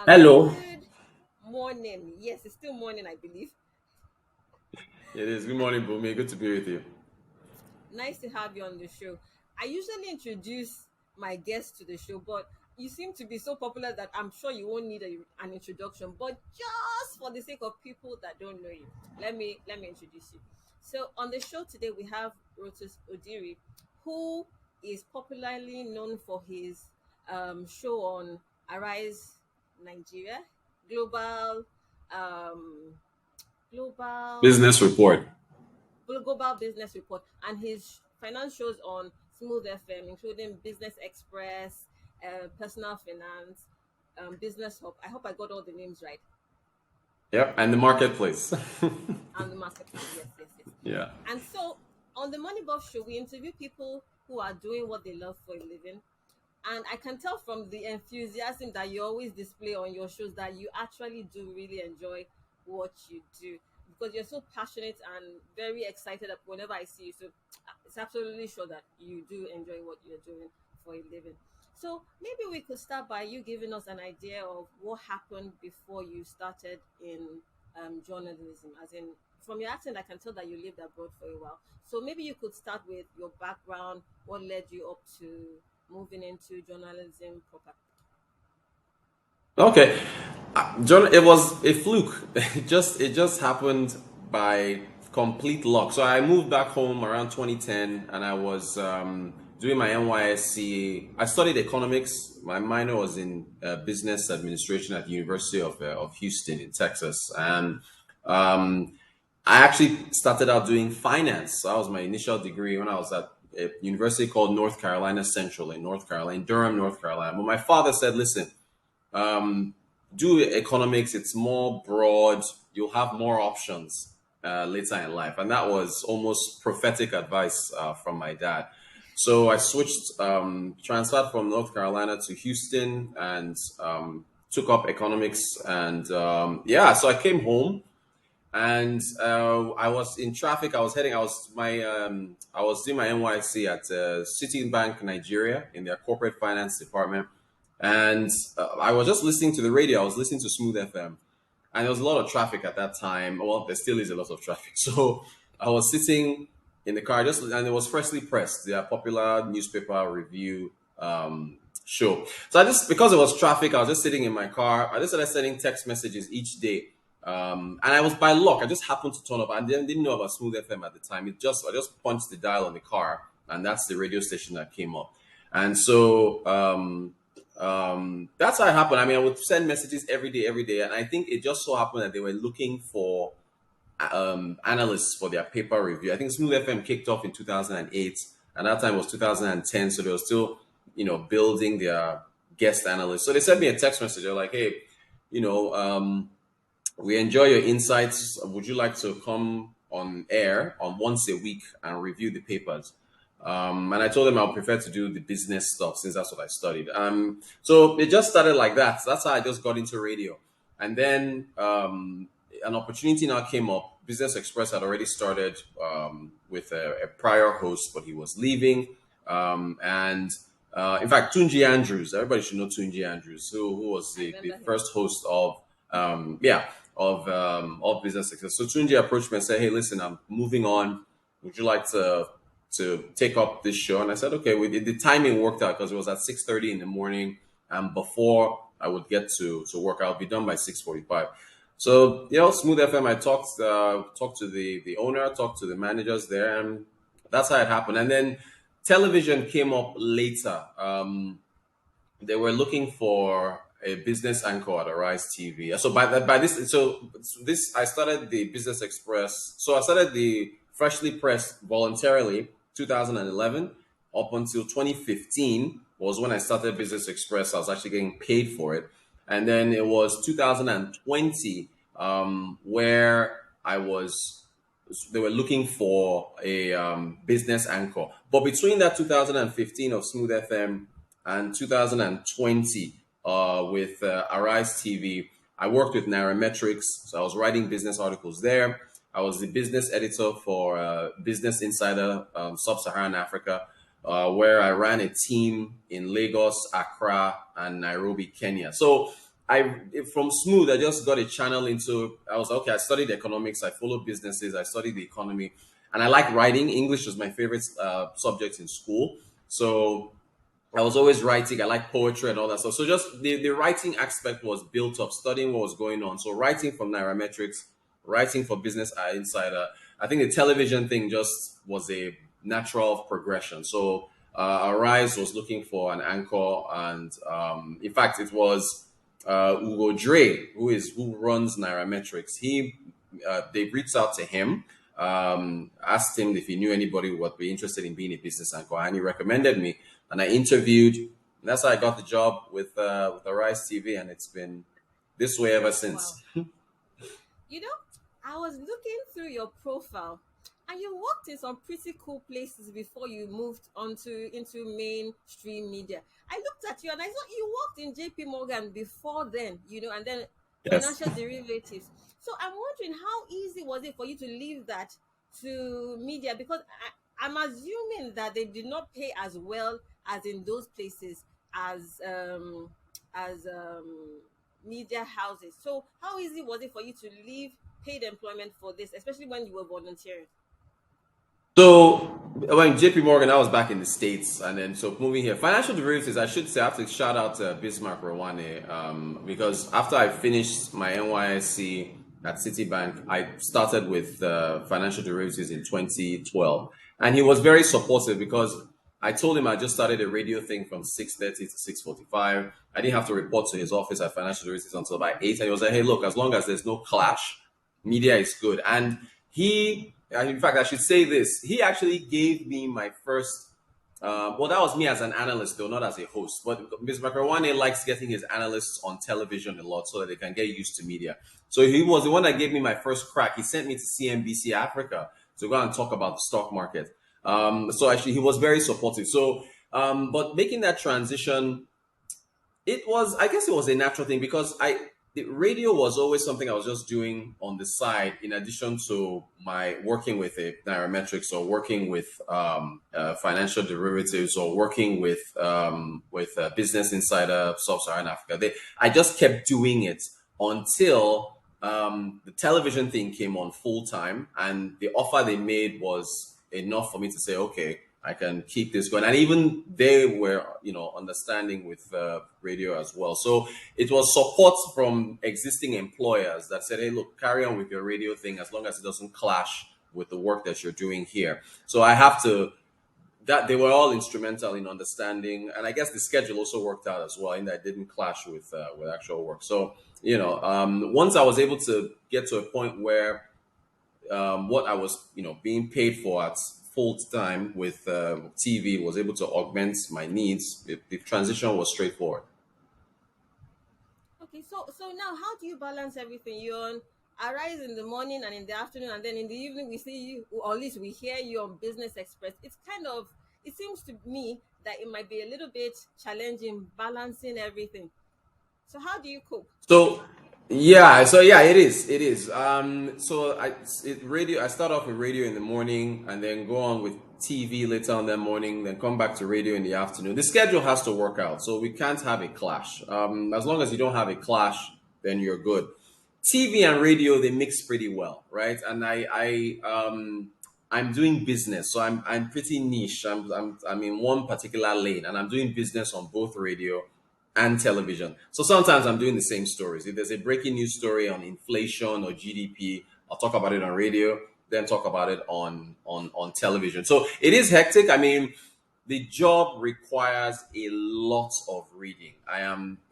Hello. Good morning. Yes, it's still morning, I believe. It is. Good morning, Bunmi. Good to be with you. Nice to have you on the show. I usually introduce my guests to the show, but you seem to be so popular that I'm sure you won't need an introduction. But just for the sake of people that don't know you, let me introduce you. So on the show today we have Rotus Oddiri, who is popularly known for his show on Arise Nigeria, global um, global Business report. global business report, and his finance shows on Smooth FM, including Business Express, Personal Finance, Business Hub. I hope I got all the names right. Yep. And the marketplace. And the marketplace. Yes, yes, yes. Yeah. And so on the Money Buff show, we interview people who are doing what they love for a living. And I can tell from the enthusiasm that you always display on your shows that you actually do really enjoy what you do, because you're so passionate and very excited whenever I see you. So it's absolutely sure that you do enjoy what you're doing for a living. So maybe we could start by you giving us an idea of what happened before you started in journalism. As in, from your accent, I can tell that you lived abroad for a while. So maybe you could start with your background, what led you up to moving into journalism proper. Okay. John, it was a fluke. It just happened by complete luck. So I moved back home around 2010, and I was doing my NYSC. I studied economics. My minor was in business administration at the University of Houston in Texas, and um, I actually started out doing finance. So that was my initial degree when I was at a university called North Carolina Central in North Carolina, in Durham, North Carolina. But my father said, "Listen, um, do economics. It's more broad. You'll have more options later in life." And that was almost prophetic advice from my dad. So I switched, transferred from North Carolina to Houston, and took up economics. And yeah, so I came home, and I was in traffic. I was heading. I was doing my NYC at Citibank Nigeria in their corporate finance department, and I was just listening to the radio. I was listening to Smooth FM, and there was a lot of traffic at that time. Well, there still is a lot of traffic. So I was sitting in the car, just and it was freshly pressed, their popular newspaper review show. So I just, because it was traffic, I was just sitting in my car. I just started sending text messages each day. And I was, by luck, I just happened to turn up. I didn't know about Smooth FM at the time. I just punched the dial on the car, and that's the radio station that came up. And so that's how it happened. I mean, I would send messages every day, and I think it just so happened that they were looking for analysts for their paper review. I think Smooth FM kicked off in 2008, and that time was 2010, so they were still, building their guest analysts. So they sent me a text message. They're like, "Hey, you know, we enjoy your insights. Would you like to come on air on once a week and review the papers?" And I told them I would prefer to do the business stuff since that's what I studied. So it just started like that. So that's how I just got into radio. And then an opportunity now came up. Business Express had already started with a prior host, but he was leaving. And in fact, Tunji Andrews, everybody should know Tunji Andrews, who was I the remember him. first host of Business Success. So Tunji approached me and said, "Hey, listen, I'm moving on. Would you like to take up this show?" And I said, "Okay." The timing worked out because it was at 6:30 in the morning, and before I would get to work, I'll be done by 6:45. So Smooth FM. I talked to the owner, talked to the managers there, and that's how it happened. And then television came up later. They were looking for a business anchor at Arise TV. So by this, I started the Business Express. So I started the freshly pressed voluntarily 2011 up until 2015 was when I started Business Express. I was actually getting paid for it, and then it was 2020 where I was. They were looking for a business anchor. But between that 2015 of Smooth FM and 2020 with Arise TV, I worked with Nairametrics. So I was writing business articles there. I was the business editor for Business Insider Sub-Saharan Africa, where I ran a team in Lagos, Accra, and Nairobi, Kenya. So from Smooth, I just got a channel into. I was like, okay. I studied economics. I followed businesses. I studied the economy, and I like writing. English was my favorite subject in school. So I was always writing. I like poetry and all that stuff. So just the writing aspect was built up, studying what was going on. So writing from Nairametrics, writing for Business Insider. I think the television thing just was a natural progression. So Arise was looking for an anchor, and in fact, it was Ugo Dre who runs Nairametrics. They reached out to him, asked him if he knew anybody who would be interested in being a business anchor, and he recommended me. And I interviewed. And that's how I got the job with Arise TV, and it's been this way ever Wow. since. You know, I was looking through your profile and you worked in some pretty cool places before you moved onto into mainstream media. I looked at you and I thought you worked in JP Morgan before then, and then Yes. financial derivatives. So I'm wondering how easy was it for you to leave that to media, because I'm assuming that they did not pay as well as in those places as media houses. So how easy was it for you to leave paid employment for this, especially when you were volunteering? So when JP Morgan, I was back in the States, and then so moving here, financial derivatives, I should say, I have to shout out to Bismarck Rawane, because after I finished my NYSC at Citibank, I started with financial derivatives in 2012, and he was very supportive because I told him I just started a radio thing from 6:30 to 6:45. I didn't have to report to his office at financial derivatives until about 8, and he was like, "Hey, look, as long as there's no clash, media is good." And in fact, I should say this. He actually gave me my first. Well, that was me as an analyst, though, not as a host. But Mr. Makarwane likes getting his analysts on television a lot so that they can get used to media. So he was the one that gave me my first crack. He sent me to CNBC Africa to go and talk about the stock market. So actually, he was very supportive. So, but making that transition, I guess it was a natural thing because the radio was always something I was just doing on the side in addition to my working with a Nairametrics or working with financial derivatives or working with Business Insider Sub-Saharan Africa. I just kept doing it until the television thing came on full time, and the offer they made was enough for me to say, okay, I can keep this going. And even they were, understanding with radio as well. So it was support from existing employers that said, hey, look, carry on with your radio thing as long as it doesn't clash with the work that you're doing here. So I have to, that they were all instrumental in understanding. And I guess the schedule also worked out as well in that it didn't clash with actual work. So, once I was able to get to a point where what I was, being paid for at full time with TV was able to augment my needs. The transition was straightforward. Okay, so now how do you balance everything? You on Arise in the morning and in the afternoon, and then in the evening we see you, or at least we hear you on Business Express. It seems to me that it might be a little bit challenging balancing everything. So how do you cope? So yeah, it is. It is. So radio. I start off with radio in the morning, and then go on with TV later on that morning, then come back to radio in the afternoon. The schedule has to work out, so we can't have a clash. As long as you don't have a clash, then you're good. TV and radio, they mix pretty well, right? And I'm doing business, so I'm pretty niche. I'm in one particular lane, and I'm doing business on both radio and television. So sometimes I'm doing the same stories. If there's a breaking news story on inflation or GDP, I'll talk about it on radio, then talk about it on television. So it is hectic. I mean, the job requires a lot of reading. I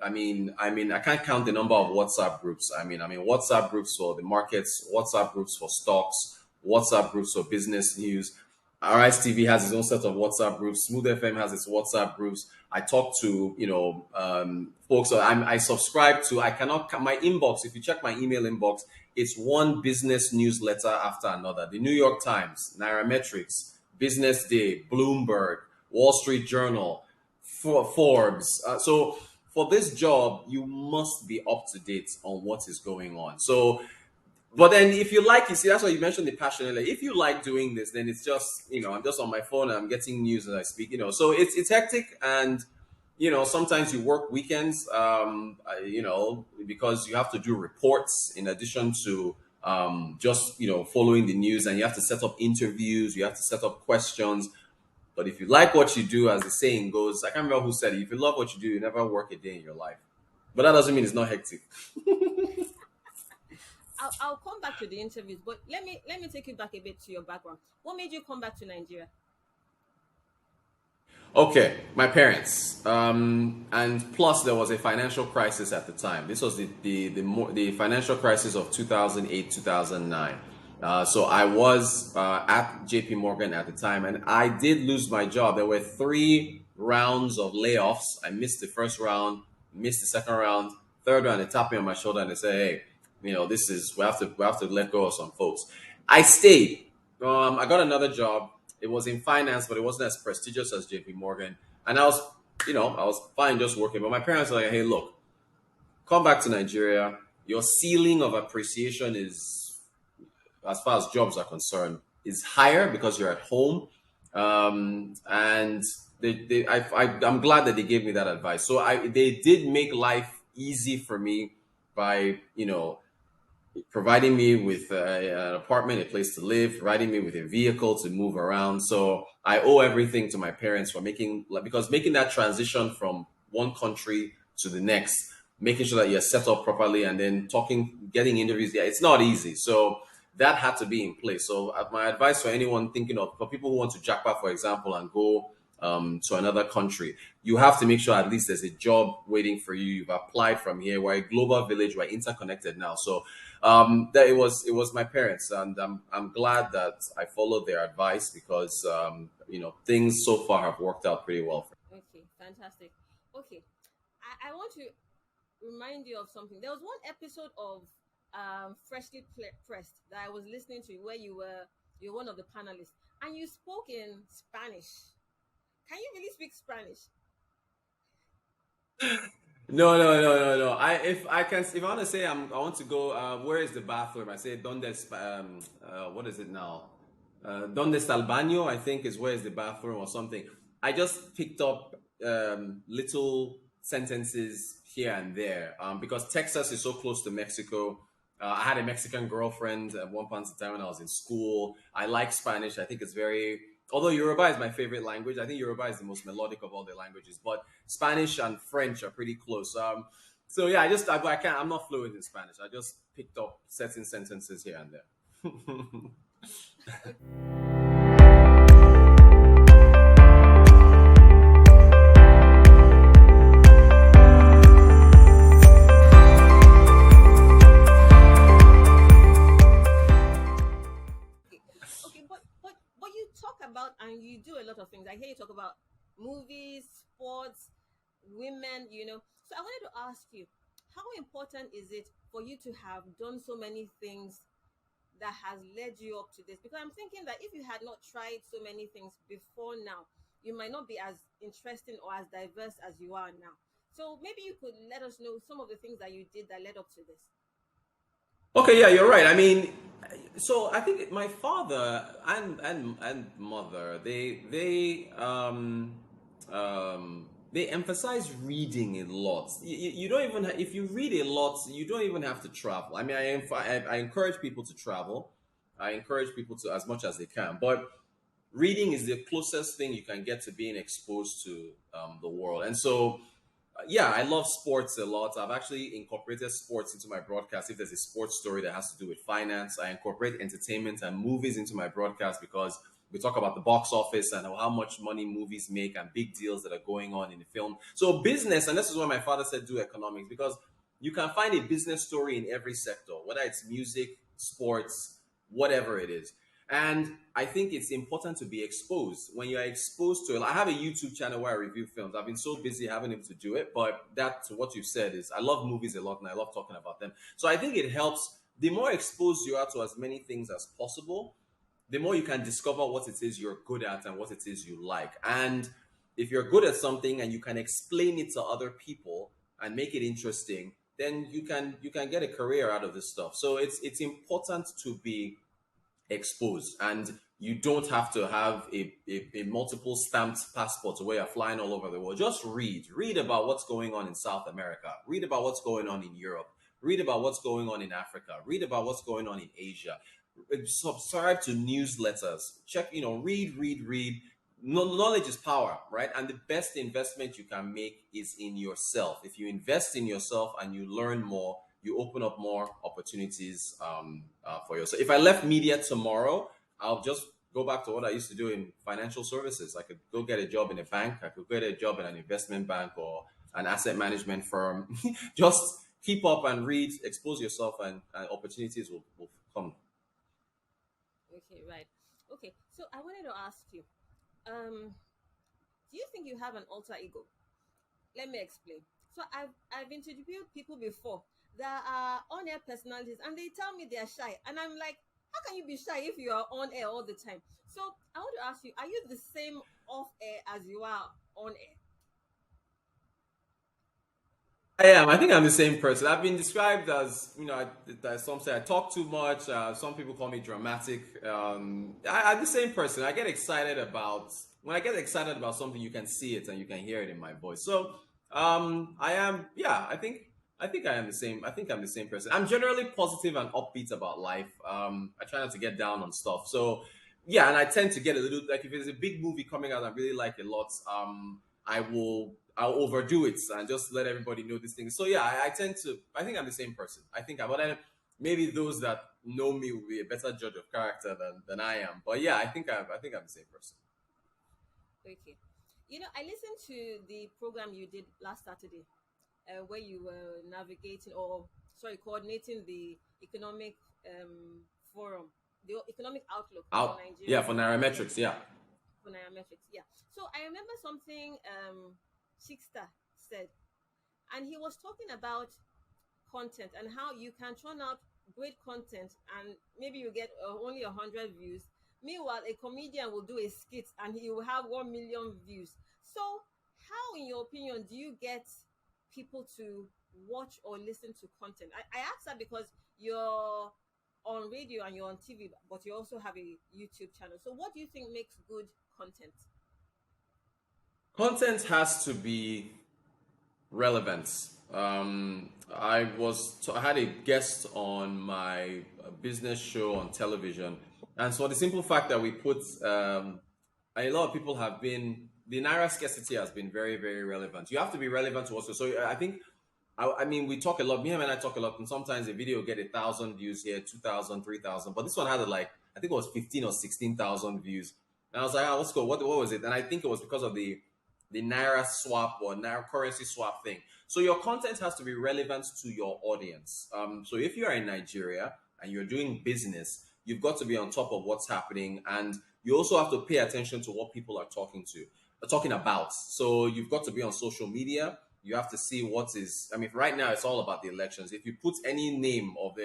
can't count the number of WhatsApp groups. I mean WhatsApp groups for the markets, WhatsApp groups for stocks, WhatsApp groups for business news. RS TV has its own set of WhatsApp groups. Smooth FM has its WhatsApp groups. I talk to folks. I subscribe to. I cannot my inbox. If you check my email inbox, it's one business newsletter after another. The New York Times, Nairametrics, Business Day, Bloomberg, Wall Street Journal, Forbes. So for this job, you must be up to date on what is going on. So but then if you like, you see, that's why you mentioned the passion earlier. If you like doing this, then it's just, I'm just on my phone and I'm getting news as I speak, So it's hectic, and sometimes you work weekends, because you have to do reports in addition to just following the news, and you have to set up interviews, you have to set up questions. But if you like what you do, as the saying goes, I can't remember who said it, if you love what you do, you never work a day in your life. But that doesn't mean it's not hectic. I'll come back to the interviews, but let me take you back a bit to your background. What made you come back to Nigeria? Okay, my parents, and plus there was a financial crisis at the time. This was the financial crisis of 2008 2009. So I was at JP Morgan at the time, and I did lose my job. There were three rounds of layoffs. I missed the first round, missed the second round, third round. They tapped me on my shoulder and they said, "Hey, this is we have to let go of some folks." I stayed. I got another job. It was in finance, but it wasn't as prestigious as JP Morgan. And I was fine just working. But my parents were like, "Hey, look, come back to Nigeria. Your ceiling of appreciation is, as far as jobs are concerned, is higher because you're at home." And I'm glad that they gave me that advice. So they did make life easy for me by providing me with an apartment, a place to live, providing me with a vehicle to move around. So I owe everything to my parents for because making that transition from one country to the next, making sure that you're set up properly, and then getting interviews. Yeah, it's not easy. So that had to be in place. So my advice for anyone for people who want to jackpot, for example, and go to another country, you have to make sure at least there's a job waiting for you. You've applied from here. We're a global village. We're interconnected now. So that it was my parents, and I'm glad that I followed their advice because things so far have worked out pretty well. Okay, fantastic. Okay, I want to remind you of something. There was one episode of Freshly Pressed that I was listening to where you're one of the panelists, and you spoke in Spanish. Can you really speak Spanish? No, no, no, no, no. If I want to say I want to go. Where is the bathroom? I say donde what is it now? Donde está el baño? I think is where is the bathroom or something. I just picked up little sentences here and there because Texas is so close to Mexico. I had a Mexican girlfriend at one point in time when I was in school. I like Spanish. I think it's very. Although Yoruba is my favorite language, I think Yoruba is the most melodic of all the languages. But Spanish and French are pretty close. So yeah, I can't. I'm not fluent in Spanish. I just picked up certain sentences here and there. Okay, okay, but you talk about and you do a lot of things. I hear you talk about movies, sports, women. So I wanted to ask you, how important is it for you to have done so many things that has led you up to this? Because I'm thinking that if you had not tried so many things before now, you might not be as interesting or as diverse as you are now. So maybe you could let us know some of the things that you did that led up to this. Okay, yeah, you're right. I mean, so I think my father and mother, they emphasize reading a lot. You don't even if you read a lot, you don't even have to travel. I mean, I encourage people to travel. I encourage people to as much as they can, but reading is the closest thing you can get to being exposed to the world. And so yeah, I love sports a lot. I've actually incorporated sports into my broadcast. If there's a sports story that has to do with finance, I incorporate entertainment and movies into my broadcast because we talk about the box office and how much money movies make and big deals that are going on in the film. So business, and this is why my father said do economics, because you can find a business story in every sector, whether it's music, sports, whatever it is. And I think it's important to be exposed. When you're exposed to it, I have a YouTube channel where I review films. I've been so busy having able to do it, but that's what you've said is I love movies a lot and I love talking about them. So I think it helps. The more exposed you are to as many things as possible, the more you can discover what it is you're good at and what it is you like. And if you're good at something and you can explain it to other people and make it interesting, then you can get a career out of this stuff. So it's important to be exposed, and you don't have to have a multiple stamped passport where you're flying all over the world. Just read about what's going on in South America, read about what's going on in Europe, read about what's going on in Africa, read about what's going on in Asia. Subscribe to newsletters, check, read. Knowledge is power, right? And the best investment you can make is in yourself. If you invest in yourself and you learn more, you open up more opportunities for yourself. If I left media tomorrow, I'll just go back to what I used to do in financial services. I could go get a job in a bank. I could get a job in an investment bank or an asset management firm. Just keep up and read, expose yourself, and opportunities will come. Okay, right. Okay, so I wanted to ask you, um, do you think you have an alter ego? Let me explain. So I've interviewed people before that are on air personalities, and they tell me they're shy, and I'm like, how can you be shy if you are on air all the time? So I want to ask you, are you the same off air as you are on air? I am. I think I'm the same person. I've been described as, some say I talk too much. Some people call me dramatic. I'm the same person. When I get excited about something, you can see it and you can hear it in my voice. So, I am. Yeah, I think I am the same. I think I'm the same person. I'm generally positive and upbeat about life. I try not to get down on stuff. So, yeah, and I tend to get a little like if there's a big movie coming out I really like a lot. I'll overdo it and just let everybody know this thing. So yeah, I tend to. I think I'm the same person. But then maybe those that know me will be a better judge of character than I am. But yeah, I think I'm the same person. Okay. I listened to the program you did last Saturday, where you were navigating, or sorry, coordinating the economic forum, the economic outlook for Out. Yeah, Nigeria, for nairametrics. Yeah. for nairametrics. Yeah. So I remember something Chickster said, and he was talking about content and how you can churn out great content, and maybe you get only 100 views. Meanwhile, a comedian will do a skit and he will have 1 million views. So how, in your opinion, do you get people to watch or listen to content? I ask that because you're on radio and you're on TV, but you also have a YouTube channel. So what do you think makes good content? Content has to be relevant. I had a guest on my business show on television, and so the simple fact that we put a lot of people have been the naira scarcity has been very very relevant. You have to be relevant to also. So I think I mean we talk a lot. Me and I talk a lot, and sometimes a video get 1,000 views here, 2,000, 3,000. But this one had like I think it was 15 or 16,000 views, and I was like, what's good? What was it? And I think it was because of the naira swap or naira currency swap thing. So your content has to be relevant to your audience. So if you are in Nigeria and you're doing business, you've got to be on top of what's happening, and you also have to pay attention to what people are talking about. So you've got to be on social media. You have to see what is. I mean, right now it's all about the elections. If you put any name of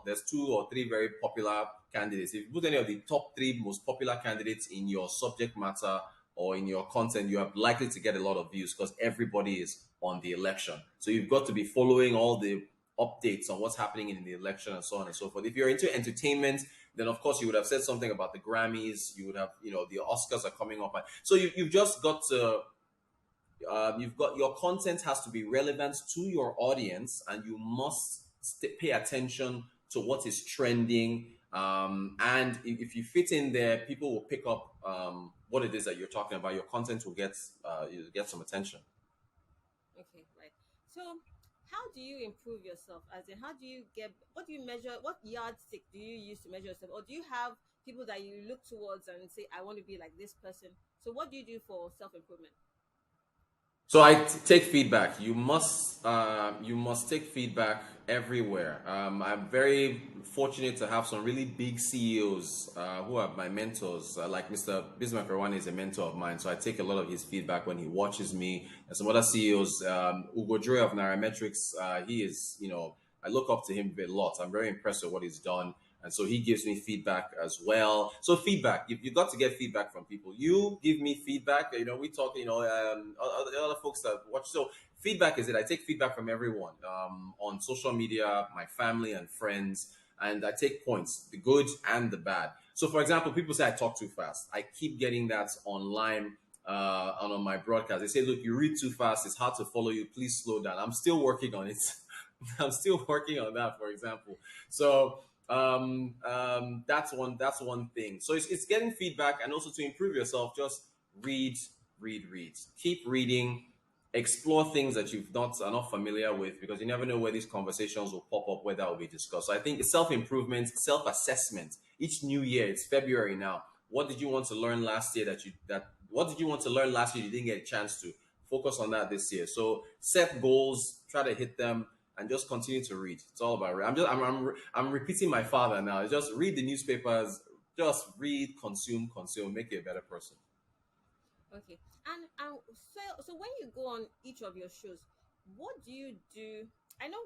there's 2 or 3 very popular candidates. If you put any of the top 3 most popular candidates in your subject matter or in your content, you are likely to get a lot of views because everybody is on the election. So you've got to be following all the updates on what's happening in the election and so on and so forth. If you're into entertainment, then of course you would have said something about the Grammys. You would have, the Oscars are coming up. So you've just got to, you've got your content has to be relevant to your audience, and you must pay attention to what is trending. And if you fit in there, people will pick up what it is that you're talking about. Your content will you'll get some attention. Okay, right. So, how do you improve yourself? As in, how do you get? What do you measure? What yardstick do you use to measure yourself? Or do you have people that you look towards and say, "I want to be like this person"? So, what do you do for self improvement? So take feedback. You must take feedback everywhere. I'm very fortunate to have some really big CEOs who are my mentors. Like Mr. Bismarck Rawani is a mentor of mine, so I take a lot of his feedback when he watches me. And some other CEOs, Ugo Dre of Nairametrics, he is, I look up to him a lot. I'm very impressed with what he's done. And so he gives me feedback as well. So feedback, you've got to get feedback from people. You give me feedback. We talk. Other folks that watch. So feedback is it. I take feedback from everyone on social media, my family and friends. and I take points, the good and the bad. So, for example, people say I talk too fast. I keep getting that online and on my broadcast. They say, look, you read too fast. It's hard to follow you. Please slow down. I'm still working on it. I'm still working on that, for example. So that's one thing. So it's getting feedback, and also to improve yourself, just read, read. Keep reading, explore things that you've not are not familiar with, because you never know where these conversations will pop up, where that will be discussed. So I think it's self-improvement, self-assessment. Each new year, it's February now. What did you want to learn last year that what did you want to learn last year you didn't get a chance to? Focus on that this year. So set goals, try to hit them, and just continue to read. It's all about I'm repeating my father now. Just read the newspapers, just read, consume, make you a better person. Okay. And so when you go on each of your shows, what do you do? I know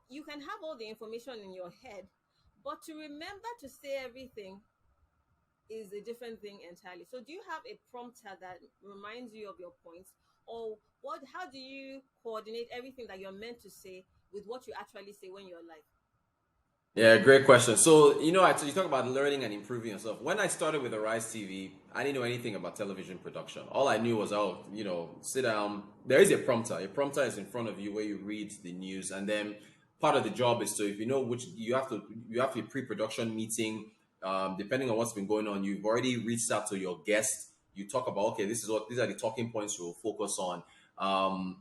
you can have all the information in your head, but to remember to say everything is a different thing entirely. So do you have a prompter that reminds you of your points, or what? How do you coordinate everything that you're meant to say with what you actually say when you're live? Yeah, great question. So, you talk about learning and improving yourself. When I started with Arise TV, I didn't know anything about television production. All I knew was, sit down. There is a prompter. A prompter is in front of you where you read the news, and then part of the job is to, if you know which you have a pre-production meeting. Depending on what's been going on, you've already reached out to your guest. You talk about, okay, these are the talking points we'll focus on,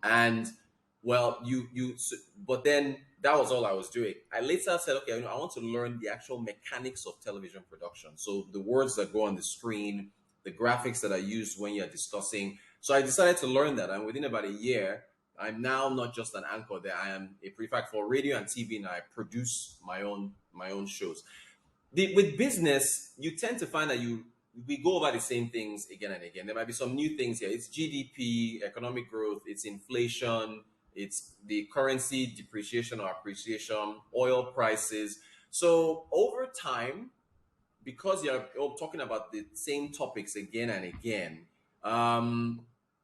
and well, but then that was all I was doing. I later said, okay, I want to learn the actual mechanics of television production. So the words that go on the screen, the graphics that are used when you're discussing. So I decided to learn that, and within about a year, I'm now not just an anchor there. I am a prefect for radio and TV, and I produce my own shows. With business, you tend to find that we go over the same things again and again. There might be some new things here. It's GDP, economic growth, it's inflation, it's the currency depreciation or appreciation, oil prices. So over time, because you're all talking about the same topics again and again,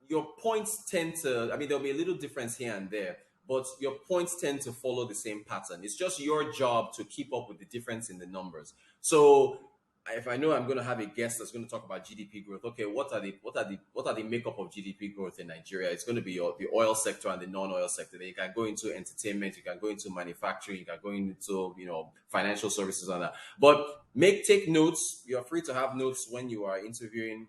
your points tend to, I mean, there'll be a little difference here and there, but your points tend to follow the same pattern. It's just your job to keep up with the difference in the numbers. So if I know I'm going to have a guest that's going to talk about GDP growth, okay, what are the makeup of GDP growth in Nigeria? It's going to be the oil sector and the non-oil sector. Then you can go into entertainment, you can go into manufacturing, you can go into financial services and that. But take notes. You're free to have notes when you are interviewing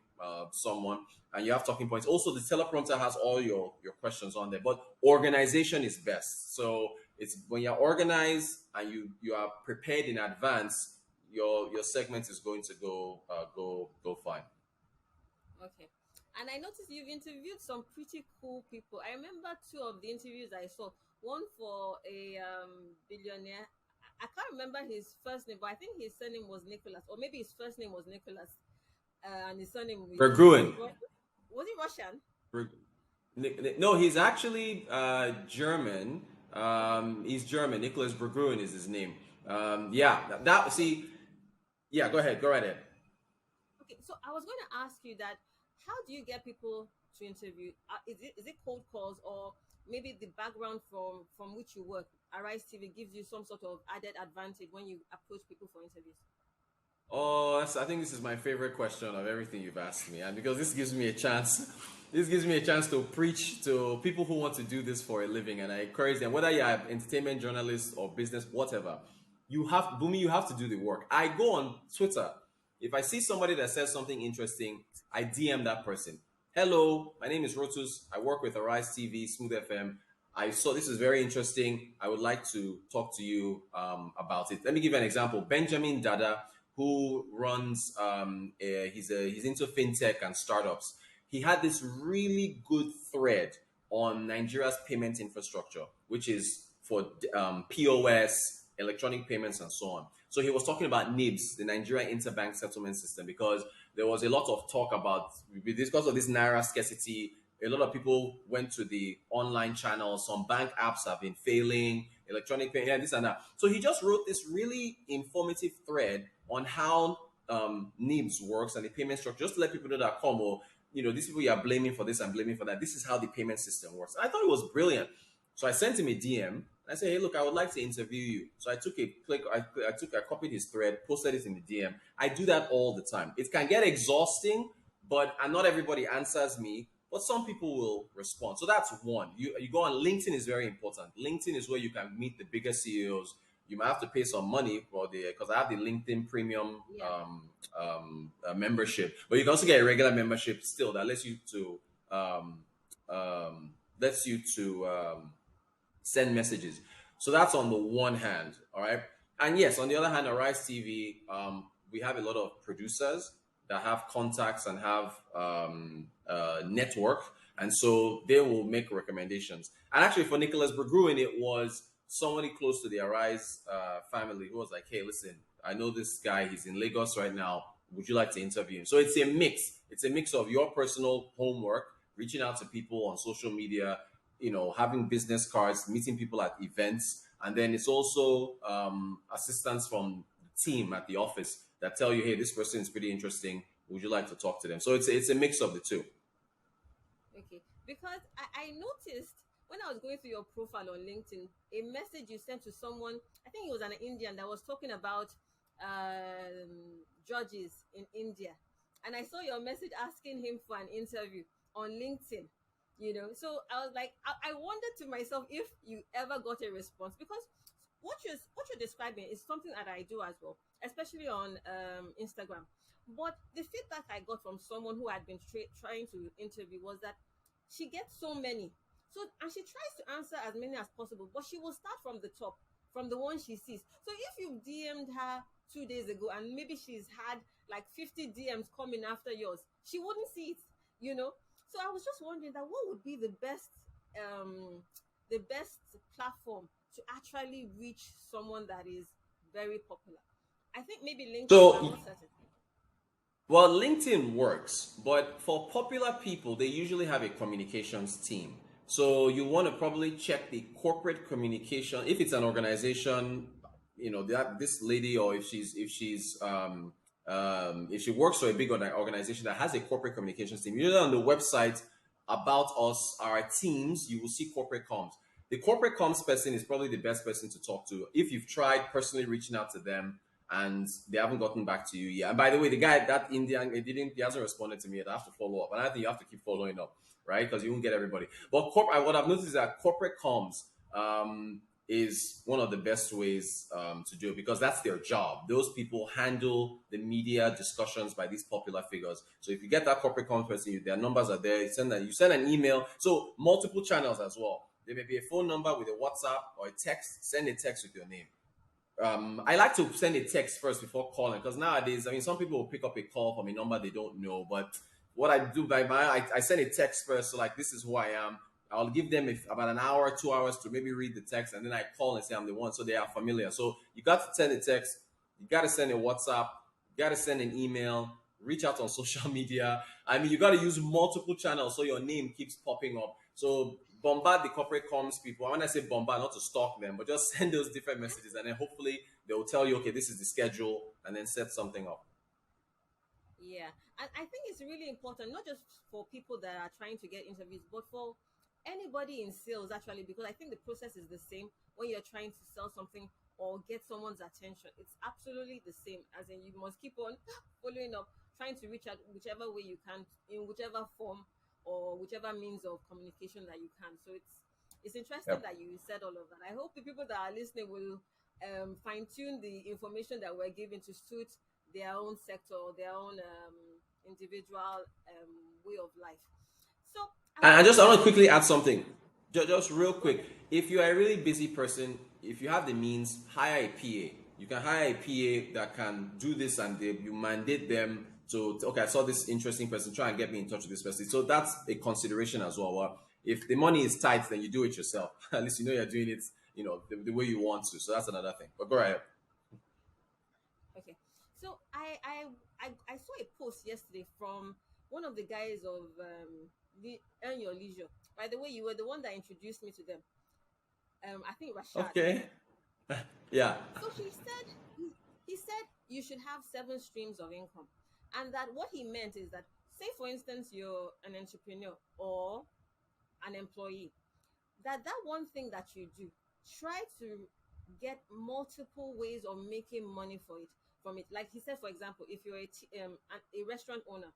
someone, and you have talking points. Also, the teleprompter has all your questions on there. But organization is best. So it's when you're organized and you are prepared in advance, your segment is going to go fine. Okay. And I noticed you've interviewed some pretty cool people. I remember two of the interviews I saw. One for a billionaire. I can't remember his first name, but I think his surname was Nicholas, or maybe his first name was Nicholas, and his surname Bergruen. Was he Russian? No, he's actually German. He's German. Nicholas Bergruen is his name. Yeah, that see. Yeah, go ahead. Go right ahead. Okay, so I was going to ask you that. How do you get people to interview? Is it cold calls, or maybe the background from which you work? Arise TV gives you some sort of added advantage when you approach people for interviews. Oh, I think this is my favorite question of everything you've asked me, and because this gives me a chance, to preach to people who want to do this for a living, and I encourage them, whether you're an entertainment journalist or business, whatever. You have to do the work. I go on Twitter. If I see somebody that says something interesting, I DM that person. Hello, my name is Rotus. I work with Arise TV, Smooth FM. I saw this is very interesting. I would like to talk to you about it. Let me give you an example. Benjamin Dada, who runs, he's into fintech and startups. He had this really good thread on Nigeria's payment infrastructure, which is for POS, electronic payments, and so on. So he was talking about NIBS, the Nigeria Interbank Settlement System, because there was a lot of talk about, because of this Naira scarcity, a lot of people went to the online channels. Some bank apps have been failing, electronic payment, yeah, this and that. So he just wrote this really informative thread on how NIBS works and the payment structure, just to let people know that, these people you are blaming for this and blaming for that. This is how the payment system works. I thought it was brilliant. So I sent him a DM I say, hey, look, I would like to interview you. So I took a click, I copied his thread, posted it in the DM. I do that all the time. It can get exhausting, but and not everybody answers me, but some people will respond. So that's one. You go on LinkedIn is very important. LinkedIn is where you can meet the bigger CEOs. You might have to pay some money for the because I have the LinkedIn Premium Yeah. membership, but you can also get a regular membership still that um, lets you to send messages. So that's on the one hand, all right. And yes, on the other hand, Arise TV, we have a lot of producers that have contacts and have network, and so they will make recommendations. And actually, for Nicholas Bergruin, it was somebody close to the Arise family who was like, "Hey, listen, I know this guy. He's in Lagos right now. Would you like to interview him?" So it's a mix. It's a mix of your personal homework, reaching out to people on social media, having business cards, meeting people at events, and then it's also assistants from the team at the office that tell you, hey, this person is pretty interesting. Would you like to talk to them? So it's a mix of the two. Okay. Because I noticed when I was going through your profile on LinkedIn, a message you sent to someone, I think it was an Indian that was talking about judges in India. And I saw your message asking him for an interview on LinkedIn. So I was like, I wondered to myself if you ever got a response, because what you're describing is something that I do as well, especially on Instagram. But the feedback I got from someone who had been trying to interview was that she gets so many. So, and she tries to answer as many as possible, but she will start from the top, from the one she sees. So if you DM'd her 2 days ago and maybe she's had like 50 DMs coming after yours, she wouldn't see it. So I was just wondering that what would be the best platform to actually reach someone that is very popular. I think maybe LinkedIn, but I'm So not certain. well, LinkedIn works, but for popular people, they usually have a communications team. So you want to probably check the corporate communication. If it's an organization, that this lady, or if she works for a big organization that has a corporate communications team, usually on the website about us, our teams, you will see corporate comms. The corporate comms person is probably the best person to talk to if you've tried personally reaching out to them and they haven't gotten back to you yet. And by the way, the guy, that Indian, he hasn't responded to me yet. I have to follow up, and I think you have to keep following up, right? Because you won't get everybody. But what I've noticed is that corporate comms is one of the best ways to do it, because that's their job. Those people handle the media discussions by these popular figures. So if you get that corporate comms person, their numbers are there. You send an email. So multiple channels as well. There may be a phone number with a WhatsApp or a text. Send a text with your name. I like to send a text first before calling, because nowadays, I mean, some people will pick up a call from a number they don't know. But what I do I send a text first. So like, this is who I am. I'll give them about an hour, 2 hours to maybe read the text, and then I call and say I'm the one, so they are familiar. So you got to send a text, you got to send a WhatsApp, you got to send an email, reach out on social media. I mean, you got to use multiple channels so your name keeps popping up. So bombard the corporate comms people. When I say bombard, not to stalk them, but just send those different messages, and then hopefully they will tell you, okay, this is the schedule, and then set something up. Yeah, and I think it's really important, not just for people that are trying to get interviews, but for anybody in sales actually, because I think the process is the same when you're trying to sell something or get someone's attention. It's absolutely the same, as in you must keep on following up, trying to reach out whichever way you can, in whichever form or whichever means of communication that you can. So it's interesting Yep. that you said all of that. I hope the people that are listening will fine tune the information that we're giving to suit their own sector, their own individual way of life. So I And would I want like to to quickly add something, just real go quick. ahead. If you are a really busy person, if you have the means, hire a PA. You can hire a PA that can do this, and you mandate them to, okay, I saw this interesting person, try and get me in touch with this person. So that's a consideration as well. Well, if the money is tight, then you do it yourself. At least you know you're doing it, the way you want to. So that's another thing. But go ahead. Okay. So I saw a post yesterday from one of the guys of Earn Your Leisure. By the way, you were the one that introduced me to them. I think Rashad. Okay. Yeah. So he said you should have 7 streams of income, and that what he meant is that, say for instance you're an entrepreneur or an employee, that one thing that you do, try to get multiple ways of making money from it. Like he said, for example, if you're a restaurant owner,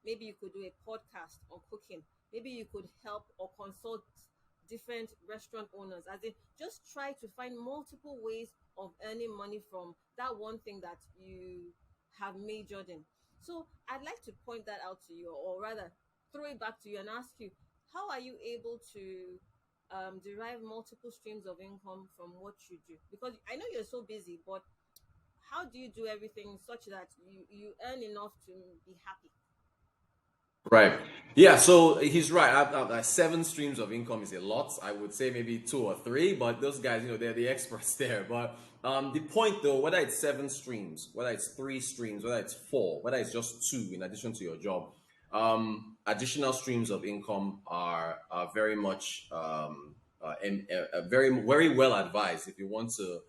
maybe you could do a podcast on cooking. Maybe you could help or consult different restaurant owners. As in, just try to find multiple ways of earning money from that one thing that you have majored in. So I'd like to point that out to you, or rather throw it back to you and ask you, how are you able to derive multiple streams of income from what you do? Because I know you're so busy, but how do you do everything such that you earn enough to be happy? Right. Yeah. So he's right. Seven streams of income is a lot. I would say maybe two or three, but those guys, they're the experts there. But the point though, whether it's seven streams, whether it's three streams, whether it's four, whether it's just two in addition to your job, additional streams of income are very much very well advised if you want to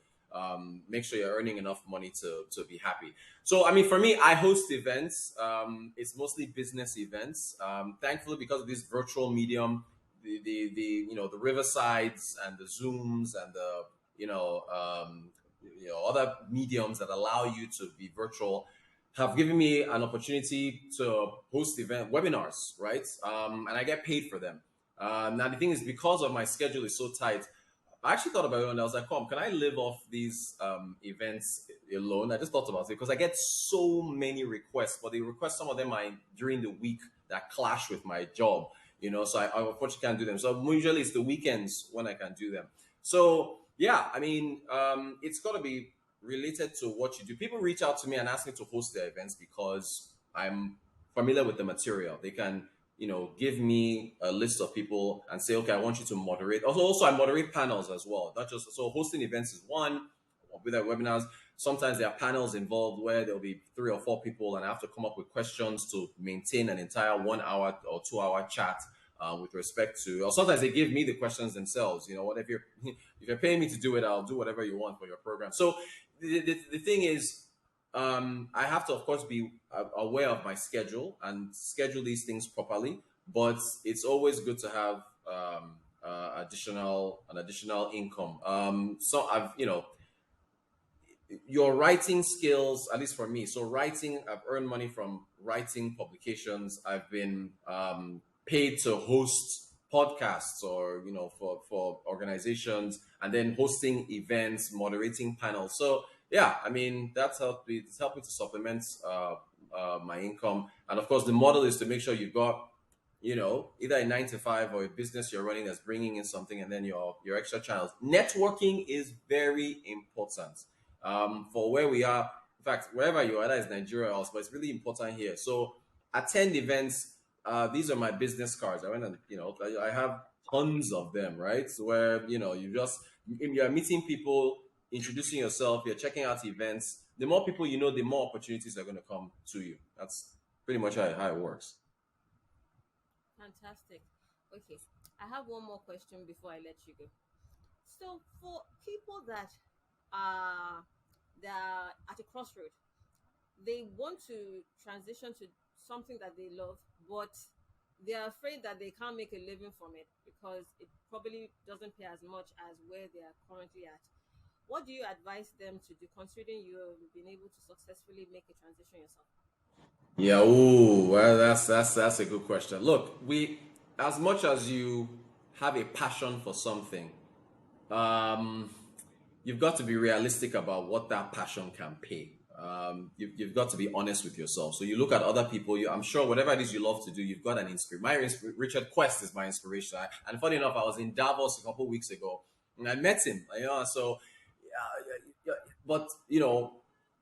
make sure you're earning enough money to be happy. So, I mean, for me, I host events. It's mostly business events. Thankfully, because of this virtual medium, the Riversides and the Zooms and the other mediums that allow you to be virtual have given me an opportunity to host event webinars, right? And I get paid for them. Now the thing is, because of my schedule is so tight, I actually thought about it and I was like, "Come, can I live off these events alone?" I just thought about it because I get so many requests, but they request some of them are during the week that clash with my job, So I unfortunately can't do them. So usually it's the weekends when I can do them. So yeah, I mean, it's got to be related to what you do. People reach out to me and ask me to host their events because I'm familiar with the material. They can give me a list of people and say, okay, I want you to moderate. Also, I moderate panels as well. Not just so hosting events is one with our webinars. Sometimes there are panels involved where there'll be 3 or 4 people, and I have to come up with questions to maintain an entire 1 hour or 2 hour chat with respect to. Or sometimes they give me the questions themselves. What if you're if you're paying me to do it, I'll do whatever you want for your program. So the thing is, I have to, of course, be aware of my schedule and schedule these things properly. But it's always good to have an additional income. So your writing skills, at least for me. So writing, I've earned money from writing publications. I've been paid to host podcasts or for organizations, and then hosting events, moderating panels. So yeah, I mean it's helped me to supplement my income. And of course the model is to make sure you've got either a 9 to 5 or a business you're running that's bringing in something, and then your extra channels. Networking is very important for where we are. In fact, wherever you are, that is Nigeria or else, but it's really important here. So attend events. These are my business cards. I went and I have tons of them, right? So where you're meeting people, introducing yourself, you're checking out events. The more people you know, the more opportunities are going to come to you. That's pretty much how it works. Fantastic. Okay, I have one more question before I let you go. So, for people are that are at a crossroad, they want to transition to something that they love, but they are afraid that they can't make a living from it because it probably doesn't pay as much as where they are currently at. What do you advise them to do, considering you have been able to successfully make a transition yourself? Yeah, ooh, well, that's a good question. Look, as much as you have a passion for something, um, you've got to be realistic about what that passion can pay. You've got to be honest with yourself. So you look at other people. I'm sure whatever it is you love to do, you've got an inspiration. Richard Quest is my inspiration. And funny enough, I was in Davos a couple of weeks ago, and I met him. So, but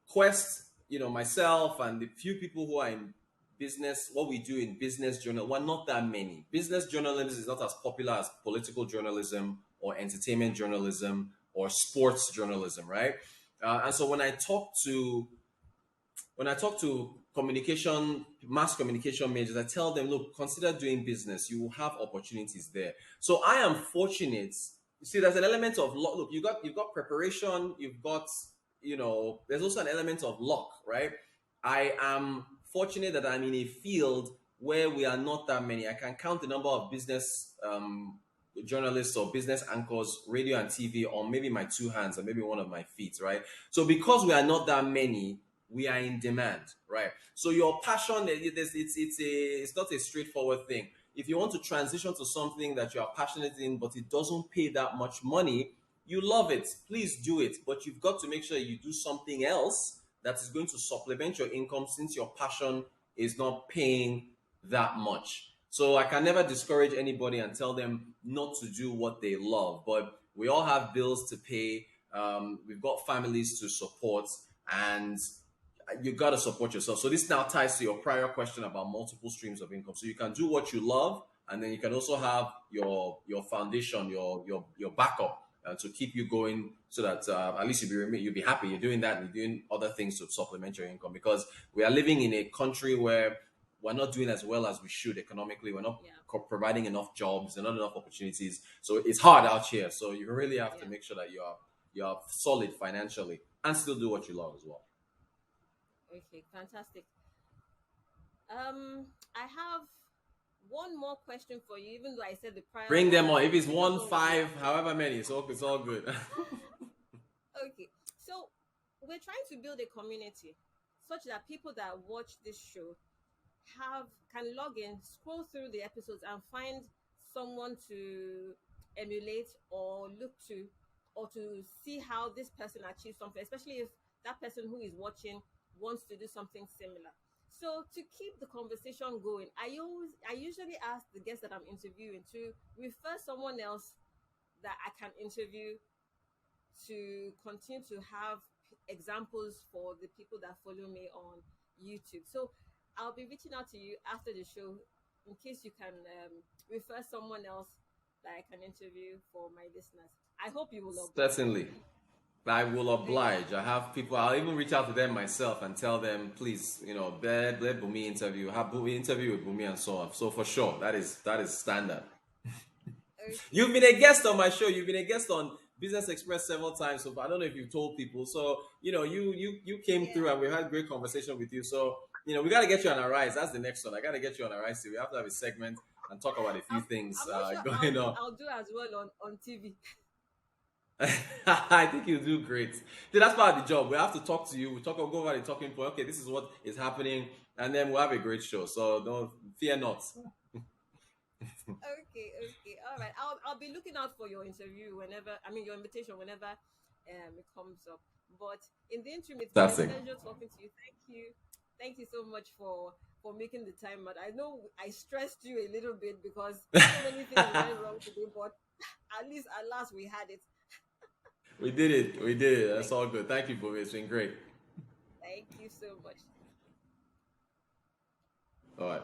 Quest, myself and the few people who are in business, what we do in business journal, we're not that many. Business journalism is not as popular as political journalism or entertainment journalism or sports journalism, right? And so when I talk to mass communication majors, I tell them, look, consider doing business. You will have opportunities there. So I am fortunate. You see, there's an element of luck. Look, you've got preparation. You've got, there's also an element of luck, right? I am fortunate that I'm in a field where we are not that many. I can count the number of business journalists or business anchors, radio and TV, on maybe my two hands and maybe one of my feet, right? So because we are not that many, we are in demand, right? So your passion, it's not a straightforward thing. If you want to transition to something that you are passionate in, but it doesn't pay that much money, you love it, please do it. But you've got to make sure you do something else that is going to supplement your income, since your passion is not paying that much. So I can never discourage anybody and tell them not to do what they love, but we all have bills to pay. We've got families to support, and you got to support yourself. So this now ties to your prior question about multiple streams of income. So you can do what you love, and then you can also have your foundation, your backup, to keep you going, so that at least you'll be happy you're doing that, and you're doing other things to supplement your income, because we are living in a country where we're not doing as well as we should economically. We're not Yeah. providing enough jobs and not enough opportunities. So it's hard out here. So you really have to Yeah. make sure that you're solid financially and still do what you love as well. Okay, fantastic. I have one more question for you, even though I said the prior Bring them one, on. If the it's previous one, one was five, laughter. however many, it's all good. Okay, so we're trying to build a community such that people that watch this show have can log in, scroll through the episodes, and find someone to emulate or look to, or to see how this person achieves something, especially if that person who is watching wants to do something similar. So to keep the conversation going, I usually ask the guests that I'm interviewing to refer someone else that I can interview, to continue to have examples for the people that follow me on YouTube. So I'll be reaching out to you after the show in case you can refer someone else that I can interview for my listeners. I hope you will oblige. Certainly. I will Okay. oblige. I have people. I'll even reach out to them myself and tell them, please, let Bumi interview, have Bumi interview with Bumi and so on. So for sure, that is standard. Okay. You've been a guest on my show. You've been a guest on Business Express several times. So I don't know if you've told people. So you came through Yeah. and we had great conversation with you. So we got to get you on a rise. That's the next one. I got to get you on a rise. We have to have a segment and talk about a few things I'm not sure going on. I'll do as well on TV. I think you do great. See, that's part of the job. We have to talk to you. We'll go over the talking point. Okay, this is what is happening, and then we'll have a great show. So don't fear not. Okay, okay, all right. I'll be looking out for your interview whenever. I mean, your invitation whenever it comes up. But in the interim, it's been a That's it. pleasure talking to you. Thank you so much for making the time. But I know I stressed you a little bit because so many things went wrong today. But at last we had it. We did it. We did it. That's Thank all good. Thank you, Bobby. It's been great. thank you so much. All right.